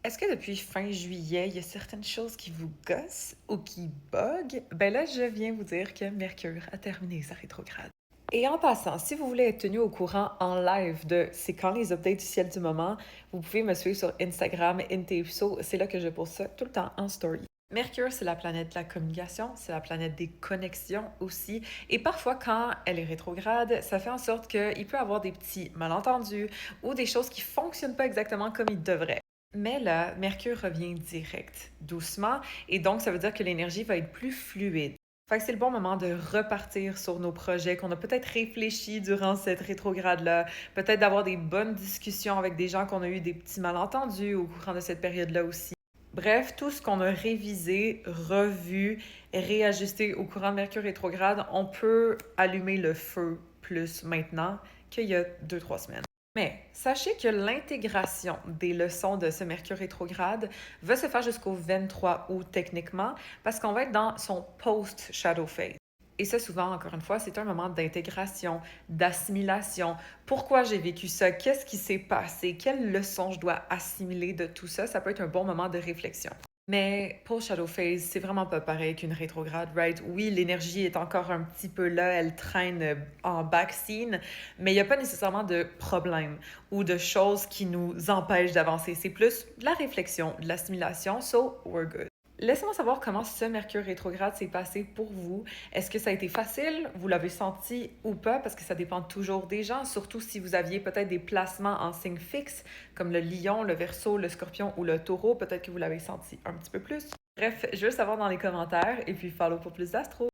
Est-ce que depuis fin juillet, il y a certaines choses qui vous gossent ou qui bug? Ben là, je viens vous dire que Mercure a terminé sa rétrograde. Et en passant, si vous voulez être tenu au courant en live de c'est quand les updates du ciel du moment, vous pouvez me suivre sur Instagram, Intepso, c'est là que je poste ça tout le temps en story. Mercure, c'est la planète de la communication, c'est la planète des connexions aussi. Et parfois, quand elle est rétrograde, ça fait en sorte qu'il peut y avoir des petits malentendus ou des choses qui ne fonctionnent pas exactement comme ils devraient. Mais là, Mercure revient direct, doucement, et donc ça veut dire que l'énergie va être plus fluide. Fait que c'est le bon moment de repartir sur nos projets qu'on a peut-être réfléchi durant cette rétrograde-là, peut-être d'avoir des bonnes discussions avec des gens qu'on a eu des petits malentendus au courant de cette période-là aussi. Bref, tout ce qu'on a révisé, revu, réajusté au courant de Mercure rétrograde, on peut allumer le feu plus maintenant qu'il y a 2-3 semaines. Mais sachez que l'intégration des leçons de ce Mercure rétrograde va se faire jusqu'au 23 août techniquement parce qu'on va être dans son post-shadow phase. Et ça, souvent, encore une fois, c'est un moment d'intégration, d'assimilation. Pourquoi j'ai vécu ça? Qu'est-ce qui s'est passé? Quelles leçons je dois assimiler de tout ça? Ça peut être un bon moment de réflexion. Mais pour Shadow Phase, c'est vraiment pas pareil qu'une rétrograde, right? Oui, l'énergie est encore un petit peu là, elle traîne en backscene, mais il n'y a pas nécessairement de problème ou de choses qui nous empêchent d'avancer. C'est plus de la réflexion, de l'assimilation, so we're good. Laissez-moi savoir comment ce Mercure rétrograde s'est passé pour vous. Est-ce que ça a été facile? Vous l'avez senti ou pas? Parce que ça dépend toujours des gens, surtout si vous aviez peut-être des placements en signe fixe, comme le lion, le verso, le scorpion ou le taureau. Peut-être que vous l'avez senti un petit peu plus. Bref, je veux savoir dans les commentaires et puis follow pour plus d'astro.